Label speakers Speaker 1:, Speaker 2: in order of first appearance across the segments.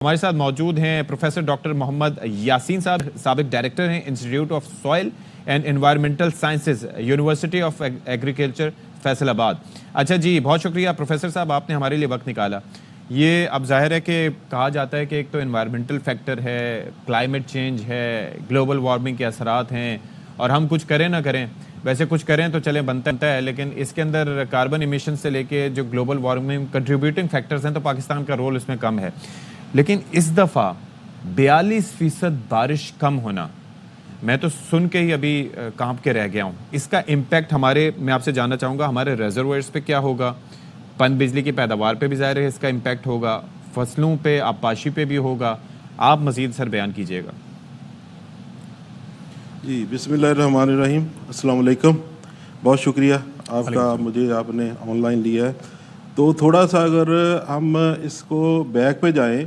Speaker 1: हमारे साथ मौजूद हैं प्रोफेसर डॉक्टर मोहम्मद यासीन साहब, साबिक डायरेक्टर हैं institute of soil and environmental sciences, university of agriculture Faisalabad. अच्छा जी, बहुत शुक्रिया प्रोफेसर साहब, आपने हमारे लिए वक्त निकाला। ये अब जाहिर है कि कहा जाता है कि एक तो एनवायरमेंटल फैक्टर है, क्लाइमेट चेंज है, ग्लोबल वार्मिंग के असरात हैं, और हम कुछ करें ना करें, वैसे कुछ करें तो चले बनता है, लेकिन इसके अंदर कार्बन इमिशन से लेके जो ग्लोबल वार्मिंग कंट्रीब्यूटिंग फैक्टर्स हैं, तो पाकिस्तान का रोल इसमें कम है। लेकिन इस दफ़ा 42% बारिश कम होना, मैं तो सुन के ही अभी कांप के रह गया हूँ। इसका इम्पैक्ट मैं आपसे जानना चाहूँगा, हमारे रिजर्वायर्स पे क्या होगा, पन बिजली की पैदावार पे भी ज़ाहिर है इसका इम्पैक्ट होगा, फसलों पे, आबपाशी पे भी होगा। आप मज़ीद सर बयान कीजिएगा।
Speaker 2: जी, बिस्मिल्लाहिर्रहमानिर्रहीम, अस्सलाम वालेकुम। बहुत शुक्रिया आपका, मुझे आपने ऑनलाइन लिया है। तो थोड़ा सा अगर हम इसको बैक पे जाएं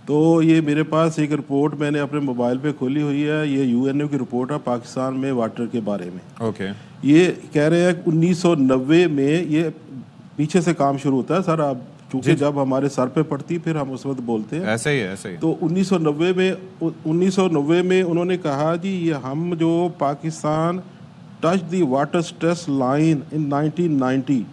Speaker 2: तो ये मेरे पास एक रिपोर्ट मैंने अपने मोबाइल पे खोली हुई है। ये यूएनओ की रिपोर्ट है पाकिस्तान में वाटर के बारे में।
Speaker 1: ओके।
Speaker 2: ये कह रहे हैं 1990 में ये पीछे से काम शुरू होता है सर। आप चूंकि जब हमारे सर पे पड़ती फिर हम उस वक्त बोलते हैं,
Speaker 1: ऐसे ही है, ऐसे ही।
Speaker 2: तो 1990 में उन्होंने कहा जी ये हम जो Pakistan touch the water stress line in 1990,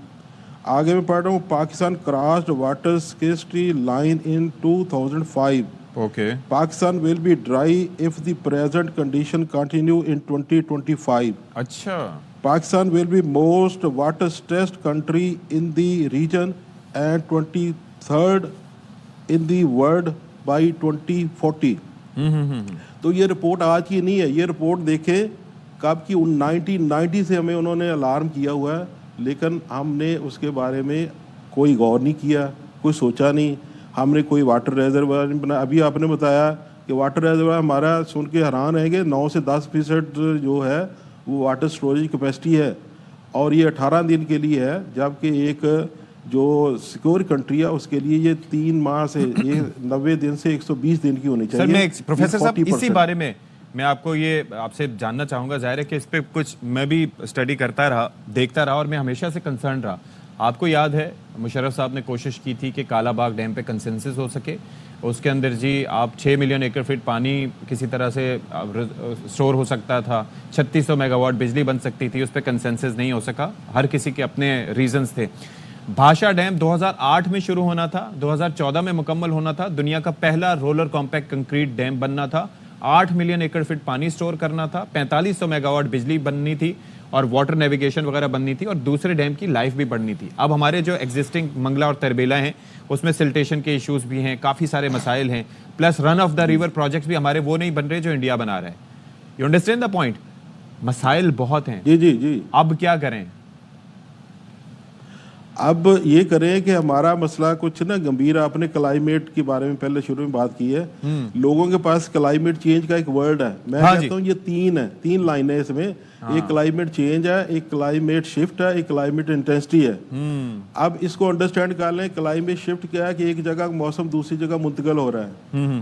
Speaker 2: आगे मैं पढ़ रहा हूँ, Pakistan crossed water scarcity line in 2005।
Speaker 1: Okay.
Speaker 2: Pakistan will be dry if the present condition continue in 2025।
Speaker 1: अच्छा।
Speaker 2: Pakistan will be most water stressed country in the region and 23rd in the world by 2040। तो ये report आज की नहीं है, ये report देखें कब की, 1990 से हमें उन्होंने अलार्म किया हुआ है, लेकिन हमने उसके बारे में कोई गौर नहीं किया, कोई सोचा नहीं। हमने कोई वाटर रिजर्वायर नहीं बनाया। अभी आपने बताया कि वाटर रिजर्वायर हमारा, सुन के हैरान है कि 9 से 10% जो है वो वाटर स्टोरेज कैपेसिटी है, और ये 18 दिन के लिए है, जबकि एक जो सिक्योर कंट्री है उसके लिए ये 3 माह से, ये 90 दिन से 120 दिन की होनी चाहिए।
Speaker 1: सर मैं प्रोफेसर साहब इसी बारे में मैं आपको ये आपसे जानना चाहूँगा। जाहिर है कि इस पर कुछ मैं भी स्टडी करता रहा, देखता रहा, और मैं हमेशा से कंसर्न रहा। आपको याद है मुशर्रफ साहब ने कोशिश की थी कि कालाबाग डैम पे कंसेंसस हो सके, उसके अंदर जी आप 6 मिलियन एकड़ फीट पानी किसी तरह से स्टोर हो सकता था, 3600 मेगावाट बिजली बन सकती थी, उस पर कंसेंसस नहीं हो सका, हर किसी के अपने रीजंस थे। भाषा डैम 2008 में शुरू होना था, 2014 में मुकम्मल होना था, दुनिया का पहला रोलर कॉम्पैक्ट कंक्रीट डैम बनना था, 8 मिलियन एकड़ फीट पानी स्टोर करना था, 4500 मेगावाट बिजली बननी थी, और वाटर नेविगेशन वगैरह बननी थी, और दूसरे डैम की लाइफ भी बढ़नी थी। अब हमारे जो एग्जिस्टिंग मंगला और तरबेला हैं उसमें सिल्टेशन के इश्यूज भी हैं, काफ़ी सारे मसाइल हैं, plus run of the river projects भी हमारे वो नहीं बन रहे जो इंडिया बना रहा है। You understand the point? मसाइल बहुत हैं।
Speaker 2: जी जी जी।
Speaker 1: अब क्या करें?
Speaker 2: अब ये करें कि हमारा मसला कुछ ना गंभीर, आपने क्लाइमेट के बारे में पहले शुरू में बात की है। लोगों के पास क्लाइमेट चेंज का एक वर्ड है, मैं कहता हूँ ये 3 है, 3 लाइनें इसमें। एक क्लाइमेट चेंज है, एक क्लाइमेट शिफ्ट है, एक क्लाइमेट इंटेंसिटी है। अब इसको अंडरस्टैंड कर लें, क्लाइमेट शिफ्ट क्या है कि एक जगह मौसम दूसरी जगह मुंतकिल हो रहा है,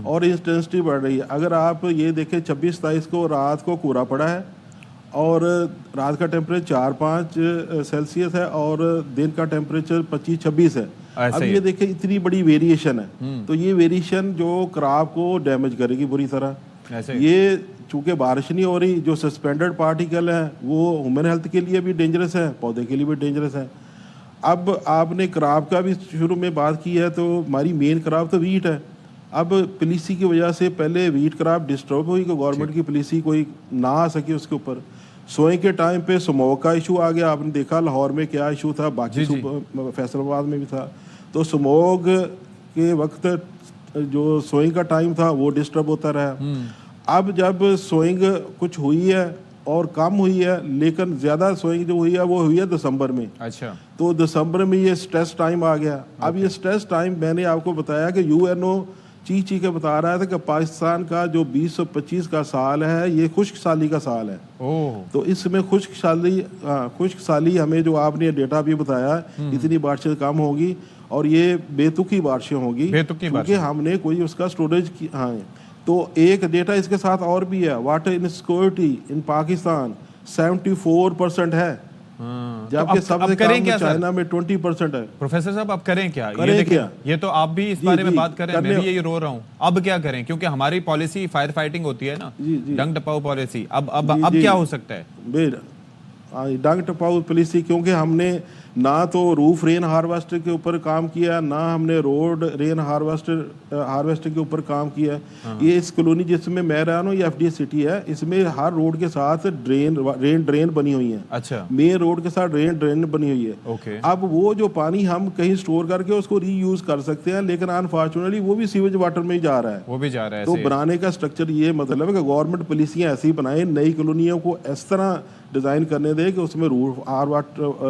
Speaker 2: और इंटेंसिटी बढ़ रही है। अगर आप ये देखें 26-27 को रात को कोहरा पड़ा है, और रात का टेम्परेचर 4-5 सेल्सियस है, और दिन का टेम्परेचर 25-26 है। अब ये देखें इतनी बड़ी वेरिएशन है, तो ये वेरिएशन जो क्रॉप को डैमेज करेगी बुरी तरह। ये चूंकि बारिश नहीं हो रही, जो सस्पेंडेड पार्टिकल हैं वो ह्यूमन हेल्थ के लिए भी डेंजरस है, पौधे के लिए भी डेंजरस है। अब आपने क्रॉप का भी शुरू में बात की है, तो हमारी मेन क्रॉप तो वीट है। अब पॉलिसी की वजह से पहले वीट क्रॉप डिस्टर्ब हुई, कि गवर्नमेंट की पॉलिसी कोई ना आ सकी उसके ऊपर। सोए के टाइम पे स्मोक का इशू आ गया, आपने देखा लाहौर में क्या इशू था, बाकी फैसलाबाद में भी था। तो स्मोक के वक्त जो सोइंग का टाइम था वो डिस्टर्ब होता रहा। अब जब सोइंग कुछ हुई है और कम हुई है, लेकिन ज़्यादा सोइंग जो हुई है वो हुई है दिसंबर में।
Speaker 1: अच्छा।
Speaker 2: तो दिसंबर में ये स्ट्रेस टाइम आ गया। अब ये स्ट्रेस टाइम मैंने आपको बताया कि यूएनओ चीख के बता रहा था कि पाकिस्तान का जो 2025 का साल है ये खुश्क साली का साल है। तो इसमें खुश्क साली हमें जो आपने डेटा भी बताया, इतनी बारिशें कम होगी और ये बेतुकी बारिशें होगी, क्योंकि हमने कोई उसका स्टोरेज की। हाँ, तो एक डेटा इसके साथ और भी है, वाटर इनसिक्योरिटी इन पाकिस्तान 74% है। जबकि सबसे कम चाइना में 20% है।
Speaker 1: प्रोफेसर साहब आप करें क्या?
Speaker 2: करें
Speaker 1: ये
Speaker 2: क्या?
Speaker 1: ये तो आप भी इस बारे में बात करें, मैं भी यही रो रहा हूँ। अब क्या करें? क्योंकि हमारी पॉलिसी फायर फाइटिंग होती है ना, डंग टपाओ पॉलिसी। अब क्या हो सकता है?
Speaker 2: डंग टपाओ पॉलिसी, क्योंकि हमने ना तो रूफ रेन हार्वेस्टर के ऊपर काम किया, ना हमने रोड रेन हार्वेस्टर के ऊपर काम किया। ये इस कॉलोनी जिसमें मैं रहा हूँ, ये एफडी सिटी है, इसमें हर रोड के साथ ड्रेन बनी हुई है।
Speaker 1: अच्छा,
Speaker 2: मेन रोड के साथ ड्रेन बनी हुई है।
Speaker 1: ओके।
Speaker 2: अब वो जो पानी हम कहीं स्टोर करके उसको रीयूज कर सकते हैं, लेकिन अनफॉर्चुनेटली वो भी सीवेज वाटर में ही जा रहा है।
Speaker 1: वो भी जा रहा है।
Speaker 2: तो बनाने का स्ट्रक्चर ये मतलब है कि गवर्नमेंट पॉलिसियां ऐसी बनाए, नई कॉलोनियों को इस तरह डिज़ाइन करने दे कि उसमें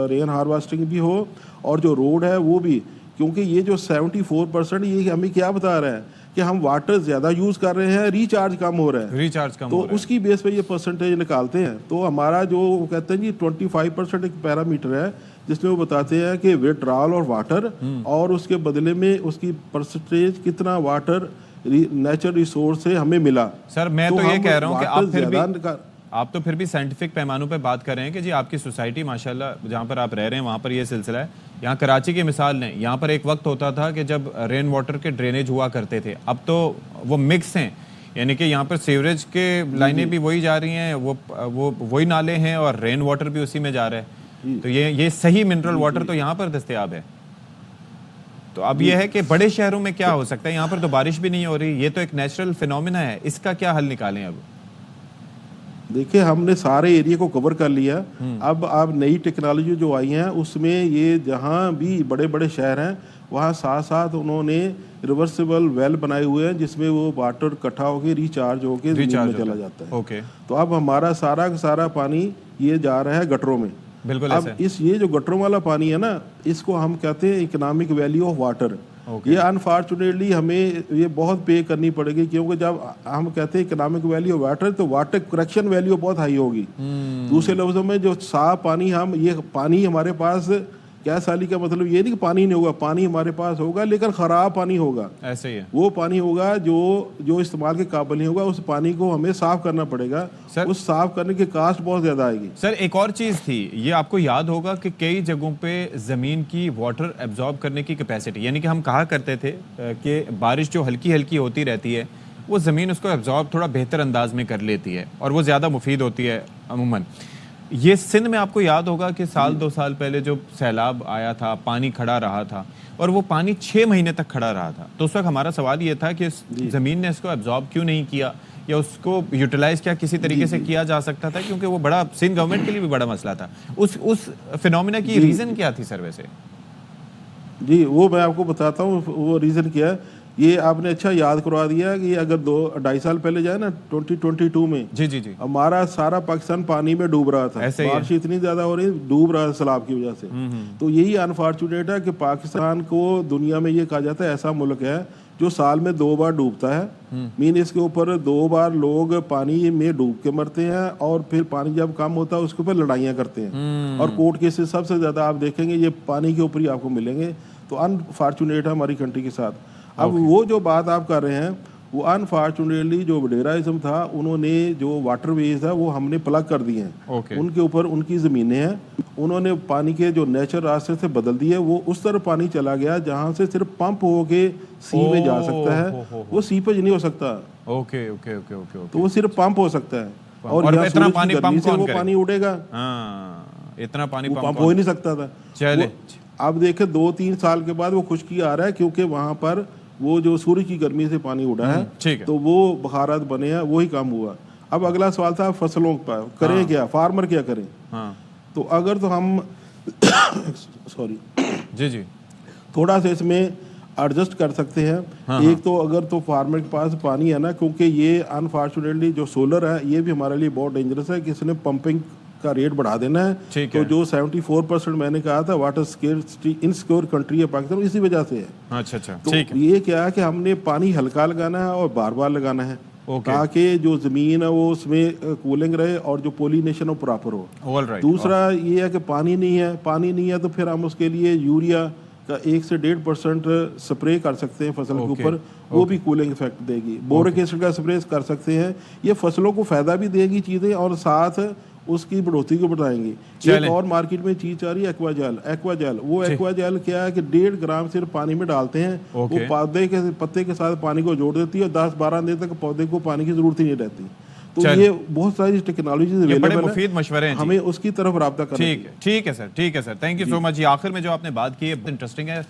Speaker 2: रेन हार्वेस्टिंग भी हो और जो रोड है वो भी, क्योंकि ये जो 74% ये हमें क्या बता रहा है कि हम वाटर ज़्यादा यूज़ कर रहे हैं, रिचार्ज कम हो रहा है।
Speaker 1: रिचार्ज कम
Speaker 2: तो
Speaker 1: हो रहा है।
Speaker 2: उसकी बेस पे ये परसेंटेज निकालते हैं। तो हमारा जो कहते हैं जी 25% एक पैरामीटर है जिसमें वो बताते हैं कि विड्रॉल और वाटर, और उसके बदले में उसकी परसेंटेज कितना वाटर नेचुरल रिसोर्स से हमें मिला।
Speaker 1: सर मैं तो ये कह रहा हूँ कि आप तो फिर भी साइंटिफिक पैमानों पे बात कर रहे हैं कि जी आपकी सोसाइटी माशाल्लाह जहाँ पर आप रह रहे हैं वहाँ पर ये सिलसिला है। यहाँ कराची की मिसाल लें, यहाँ पर एक वक्त होता था कि जब रेन वाटर के ड्रेनेज हुआ करते थे, अब तो वो मिक्स हैं, यानी कि यहाँ पर सीवरेज के लाइनें भी वही जा रही हैं, वो वही नाले हैं और रेन वाटर भी उसी में जा रहा है। तो ये सही मिनरल वाटर तो यहाँ पर दस्तयाब है। तो अब ये है कि बड़े शहरों में क्या हो सकता है? यहाँ पर तो बारिश भी नहीं हो रही, ये तो एक नेचुरल फिनोमिना है, इसका क्या हल निकालें? अब
Speaker 2: देखिए हमने सारे एरिया को कवर कर लिया। अब नई टेक्नोलॉजी जो आई है उसमें ये जहाँ भी बड़े बड़े शहर हैं वहाँ साथ साथ उन्होंने रिवर्सिबल वेल बनाए हुए हैं जिसमें वो वाटर इकट्ठा होकर रिचार्ज होकर जमीन में चला जाता है।
Speaker 1: ओके।
Speaker 2: तो अब हमारा सारा का सारा पानी ये जा रहा है गटरों में।
Speaker 1: बिल्कुल।
Speaker 2: अब ये जो गटरों वाला पानी है ना, इसको हम कहते हैं इकोनॉमिक वैल्यू ऑफ वाटर। ये अनफॉर्चुनेटली हमें ये बहुत पे करनी पड़ेगी, क्योंकि जब हम कहते हैं इकोनॉमिक वैल्यू ऑफ वाटर तो वाटर करेक्शन वैल्यू बहुत हाई होगी। दूसरे लफ्जों में जो साफ पानी ये पानी हमारे पास क्या साली का मतलब ये नहीं कि पानी नहीं होगा, पानी हमारे पास होगा लेकिन खराब पानी होगा।
Speaker 1: ऐसे ही है।
Speaker 2: वो पानी होगा जो इस्तेमाल के काबिल नहीं होगा, उस पानी को हमें साफ करना पड़ेगा। सर, उस साफ करने की कास्ट बहुत ज्यादा आएगी।
Speaker 1: सर एक और चीज थी, ये आपको याद होगा कि कई जगहों पे जमीन की वाटर एब्जॉर्ब करने की कैपेसिटी, यानी कि हम कहा करते थे कि बारिश जो हल्की हल्की होती रहती है वो जमीन उसको एब्जॉर्ब थोड़ा बेहतर अंदाज में कर लेती है और वो ज्यादा मुफीद होती है अमूमन। ये सिंध में आपको याद होगा कि साल 2 साल पहले जो सैलाब आया था, पानी खड़ा रहा था और वो पानी 6 महीने तक खड़ा रहा था। तो उस वक्त हमारा सवाल ये था कि जमीन ने इसको एब्जॉर्ब क्यों नहीं किया या उसको यूटिलाइज क्या किसी तरीके से किया जा सकता था, क्योंकि वो बड़ा सिंध गवर्नमेंट के लिए भी बड़ा मसला था। उस फिनोमिना की रीजन क्या थी सर? वैसे
Speaker 2: जी वो मैं आपको बताता हूँ वो रीजन क्या है। ये आपने अच्छा याद करवा दिया कि अगर 2-2.5 साल पहले जाए ना 2022 में
Speaker 1: जी
Speaker 2: हमारा सारा पाकिस्तान पानी में डूब रहा था। बारिश इतनी ज्यादा हो रही डूब रहा था सैलाब की वजह से। तो यही अनफॉर्चुनेट है कि पाकिस्तान को दुनिया में ये कहा जाता है ऐसा मुल्क है जो साल में 2 बार डूबता है। मीन इसके ऊपर 2 बार लोग पानी में डूब के मरते हैं और फिर पानी जब कम होता है उसके ऊपर लड़ाइयाँ करते हैं और कोर्ट केसेस सबसे ज्यादा आप देखेंगे ये पानी के ऊपर ही आपको मिलेंगे। तो अनफॉर्चुनेट है हमारी कंट्री के साथ। अब वो जो बात आप कर रहे हैं वो अनफॉर्चुनेटली जो वडेराइज्म था उन्होंने जो वाटरवेज है वो हमने प्लग कर दिए हैं। उनके ऊपर उनकी ज़मीनें हैं, उन्होंने पानी के जो नेचुरल रास्ते से बदल दिए। वो उस तरह पानी चला गया जहाँ से सिर्फ पंप होके सी में जा सकता है, वो सीपेज नहीं हो सकता।
Speaker 1: Okay okay okay okay.
Speaker 2: तो वो सिर्फ पंप हो सकता है
Speaker 1: और इतना पानी पंप
Speaker 2: से वो पानी उड़ेगा।
Speaker 1: इतना पानी
Speaker 2: पंप हो ही नहीं सकता था।
Speaker 1: चले
Speaker 2: अब देखे 2-3 साल के बाद वो खुश्की आ रहा है क्योंकि वहां पर वो जो सूर्य की गर्मी से पानी उड़ा है तो वो बखारात बने हैं, वही काम हुआ। अब अगला सवाल था फसलों पर करें क्या, फार्मर क्या करें। तो अगर तो हम सॉरी
Speaker 1: जी
Speaker 2: थोड़ा सा इसमें एडजस्ट कर सकते हैं। एक तो अगर तो फार्मर के पास पानी है ना, क्योंकि ये अनफॉर्चुनेटली जो सोलर है ये भी हमारे लिए बहुत डेंजरस है कि इसने पंपिंग का रेट बढ़ा देना है। तो जो 74% मैंने कहा था वाटर स्केर्सिटी इनसिक्योर कंट्री है पाकिस्तान, इसी वजह से है।
Speaker 1: अच्छा
Speaker 2: तो ये क्या है कि हमने पानी हल्का लगाना है और बार बार लगाना है ताकि जो जमीन है वो उसमें कूलिंग रहे और जो पोलिनेशन हो प्रॉपर हो। दूसरा ये है कि पानी नहीं है तो फिर हम उसके लिए यूरिया का 1 से 1.5% स्प्रे कर सकते हैं फसल के ऊपर, वो भी कूलिंग इफेक्ट देगी। बोरिक एसिड का स्प्रे कर सकते हैं, ये फसलों को फायदा भी देगी चीज़ें और साथ उसकी बढ़ोतरी को बढ़ाएंगे। एक और मार्केट में चीज आ रही है एक्वाजेल। एक्वाजेल वो एक्वाजेल क्या है कि 1.5 ग्राम सिर्फ पानी में डालते हैं, वो पौधे के पत्ते के साथ पानी को जोड़ देती है और 10-12 दिन तक पौधे को पानी की जरूरत ही नहीं रहती। तो ये बहुत सारी टेक्नोलॉजी
Speaker 1: बड़े मुफीद मशवरे हैं,
Speaker 2: हमें उसकी तरफ राब्ता करना।
Speaker 1: ठीक है सर, ठीक है sir, thank you so much. आखिर में जो आपने बात की है इंटरेस्टिंग है।